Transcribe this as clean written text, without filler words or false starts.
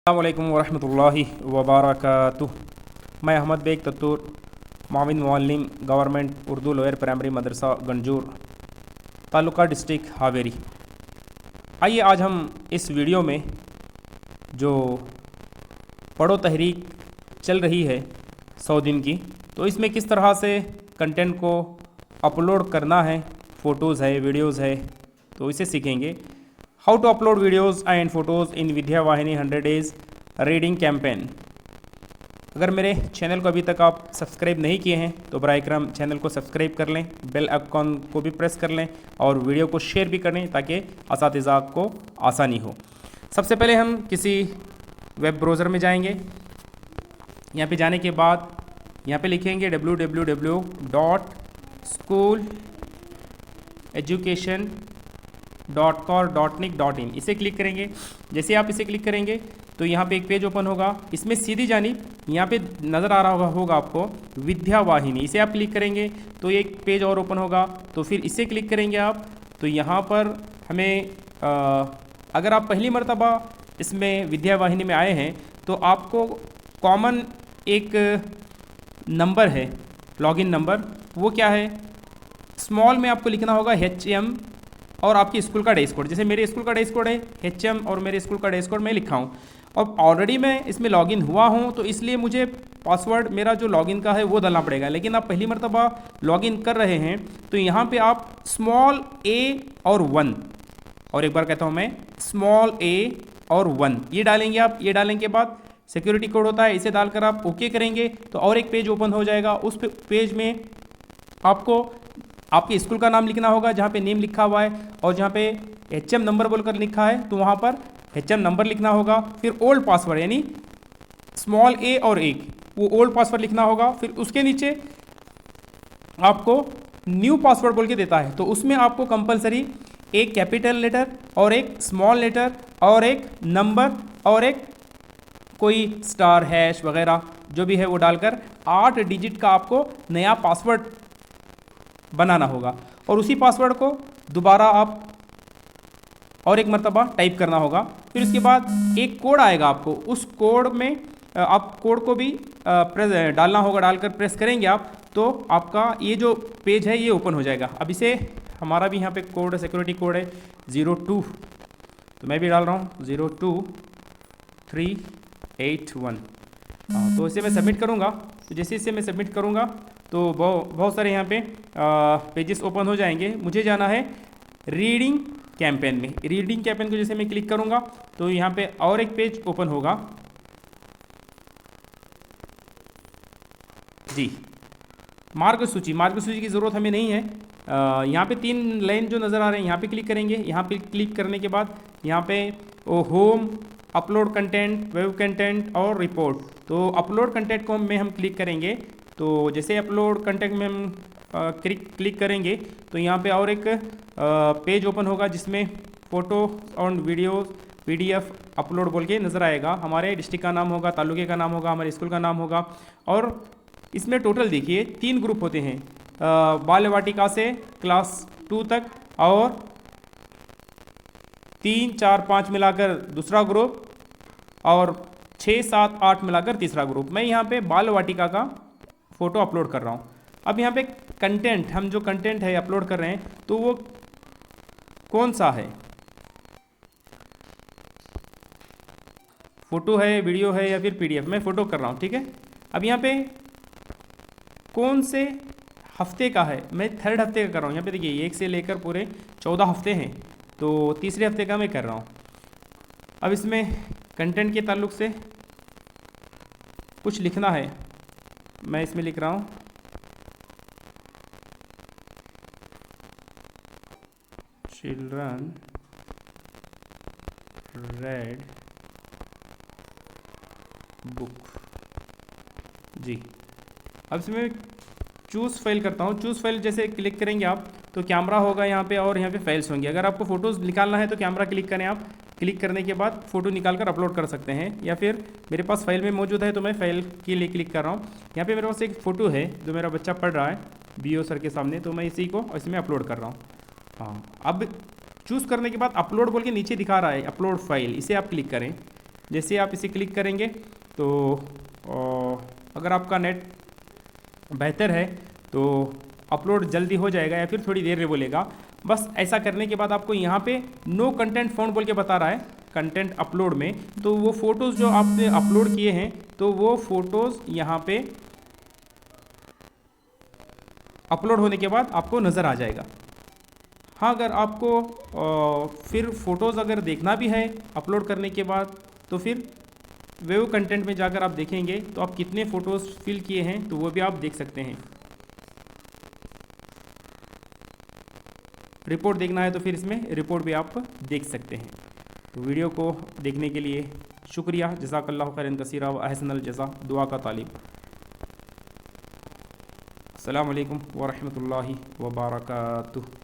अस्सलामुअलैकुम वरहमतुल्लाहि वबरकातुह। मैं अहमद बेग तत्तूर, माविन मुअल्लिम, government Urdu lower primary Madrasa Ganjur, taluka district Haveri. आइए आज हम इस वीडियो में जो पढ़ो तहरीक चल रही है 100 दिन की, तो इसमें किस तरह से कंटेंट को अपलोड करना है, फ़ोटोज़ है, वीडियोज़ है, तो इसे सीखेंगे। How to upload videos and photos in Vidya Vahini 100 days reading campaign. अगर मेरे चैनल को अभी तक आप सब्सक्राइब नहीं किए हैं तो बराए करम चैनल को सब्सक्राइब कर लें, बेल आइकॉन को भी प्रेस कर लें और वीडियो को शेयर भी कर लें ताकि असातिज़ा को आसानी हो। सबसे पहले हम किसी वेब ब्राउज़र में जाएंगे। यहाँ पे जाने के बाद यहाँ पे लिखेंगे www.schooleducation.cor.nic.in। इसे क्लिक करेंगे। जैसे आप इसे क्लिक करेंगे तो यहाँ पे एक पेज ओपन होगा। इसमें सीधी जानिब यहाँ पे नज़र आ रहा होगा आपको विद्या वाहिनी, इसे आप क्लिक करेंगे तो एक पेज और ओपन होगा। तो फिर इसे क्लिक करेंगे आप, तो यहाँ पर हमें अगर आप पहली मर्तबा इसमें विद्या वाहिनी में आए हैं तो आपको कॉमन एक नंबर है, लॉगिन नंबर, वो क्या है, स्मॉल में आपको लिखना होगा HM और आपकी स्कूल का डैश कोड। जैसे मेरे स्कूल का डैश कोड है HM और मेरे स्कूल का डैश कोड मैं लिखा हूँ। और ऑलरेडी मैं इसमें लॉगिन हुआ हूँ तो इसलिए मुझे पासवर्ड मेरा जो लॉगिन का है वो डालना पड़ेगा। लेकिन आप पहली मर्तबा लॉगिन कर रहे हैं तो यहाँ पे आप स्मॉल a और 1, और एक बार कहता हूँ मैं, स्मॉल a और 1 ये डालेंगे आप। ये डालने के बाद सिक्योरिटी कोड होता है, इसे डालकर आप ओके करेंगे तो और एक पेज ओपन हो जाएगा। उस पेज में आपको आपके स्कूल का नाम लिखना होगा जहाँ पे नेम लिखा हुआ है, और जहाँ पे HM नंबर बोलकर लिखा है तो वहाँ पर HM नंबर लिखना होगा। फिर ओल्ड पासवर्ड यानी स्मॉल a और 1 वो ओल्ड पासवर्ड लिखना होगा। फिर उसके नीचे आपको न्यू पासवर्ड बोल के देता है तो उसमें आपको कंपलसरी एक कैपिटल लेटर और एक स्मॉल लेटर और एक नंबर और एक कोई स्टार हैश वगैरह जो भी है वो डालकर 8 डिजिट का आपको नया पासवर्ड बनाना होगा। और उसी पासवर्ड को दोबारा आप और एक मर्तबा टाइप करना होगा। फिर उसके बाद एक कोड आएगा आपको, उस कोड में आप कोड को भी प्रेस डालना होगा। डालकर प्रेस करेंगे आप तो आपका ये जो पेज है ये ओपन हो जाएगा। अब इसे हमारा भी यहाँ पे कोड सिक्योरिटी कोड है 02, तो मैं भी डाल रहा हूँ 02381। तो इसे मैं सबमिट करूँगा। तो जैसे इसे मैं सबमिट करूँगा तो बहुत सारे यहाँ पे पेजेस ओपन हो जाएंगे। मुझे जाना है रीडिंग कैंपेन में। रीडिंग कैंपेन को जैसे मैं क्लिक करूँगा तो यहाँ पे और एक पेज ओपन होगा जी। मार्गसूची की ज़रूरत हमें नहीं है। यहाँ पे 3 लाइन जो नज़र आ रहे हैं यहाँ पे क्लिक करेंगे। यहाँ पे क्लिक करने के बाद यहाँ पे home, upload content, web content और रिपोर्ट। तो अपलोड कंटेंट को में हम क्लिक करेंगे। तो जैसे अपलोड कंटेंट में हम क्लिक करेंगे तो यहाँ पे और एक पेज ओपन होगा जिसमें फ़ोटो और वीडियो PDF अपलोड बोल के नज़र आएगा। हमारे डिस्ट्रिक्ट का नाम होगा, तालुके का नाम होगा, हमारे स्कूल का नाम होगा। और इसमें टोटल देखिए 3 ग्रुप होते हैं, बाल वाटिका से क्लास 2 तक और 3, 4, 5 मिलाकर दूसरा ग्रुप और 6, 7, 8 मिलाकर तीसरा ग्रुप। मैं यहाँ पे बाल वाटिका का फ़ोटो अपलोड कर रहा हूँ। अब यहाँ पे कंटेंट, हम जो कंटेंट है अपलोड कर रहे हैं तो वो कौन सा है, फ़ोटो है, वीडियो है या फिर PDF। मैं फ़ोटो कर रहा हूँ, ठीक है। अब यहाँ पे कौन से हफ्ते का है, मैं 3rd हफ्ते का कर रहा हूँ। यहाँ पे देखिए 1 से लेकर पूरे 14 हफ्ते हैं, तो तीसरे हफ्ते का मैं कर रहा हूँ। अब इसमें कंटेंट के ताल्लुक़ से कुछ लिखना है, मैं इसमें लिख रहा हूँ चिल्ड्रन रेड बुक जी। अब इसमें चूज़ फाइल करता हूँ। चूज़ फाइल जैसे क्लिक करेंगे आप तो कैमरा होगा यहाँ पे और यहाँ पे फाइल्स होंगी। अगर आपको फ़ोटोज़ निकालना है तो कैमरा क्लिक करें आप। क्लिक करने के बाद फ़ोटो निकाल कर अपलोड कर सकते हैं, या फिर मेरे पास फाइल में मौजूद है तो मैं फाइल के लिए क्लिक कर रहा हूँ। यहाँ पे मेरे पास एक फ़ोटो है जो मेरा बच्चा पढ़ रहा है BO सर के सामने, तो मैं इसी को इसमें अपलोड कर रहा हूँ। हाँ, अब चूज़ करने के बाद अपलोड बोल के नीचे दिखा रहा है अपलोड फाइल, इसे आप क्लिक करें। जैसे आप इसे क्लिक करेंगे तो अगर आपका नेट बेहतर है तो अपलोड जल्दी हो जाएगा या फिर थोड़ी देर में बोलेगा। बस ऐसा करने के बाद आपको यहाँ पे नो कंटेंट फाउंड बोल के बता रहा है कंटेंट अपलोड में, तो वो फ़ोटोज़ जो आपने अपलोड किए हैं तो वो फ़ोटोज़ यहाँ पे अपलोड होने के बाद आपको नज़र आ जाएगा। हाँ, अगर आपको फिर फ़ोटोज़ अगर देखना भी है अपलोड करने के बाद तो फिर वेव कंटेंट में जाकर आप देखेंगे तो आप कितने फ़ोटोज़ फिल किए हैं तो वो भी आप देख सकते हैं। रिपोर्ट देखना है तो फिर इसमें रिपोर्ट भी आप देख सकते हैं। तो वीडियो को देखने के लिए शुक्रिया। जज़ाकल्लाहु खैरन कसीरा व अहसनल जज़ा, दुआ का तालिब। अस्सलामु अलैकुम व रहमतुल्लाहि व बरकातुहू।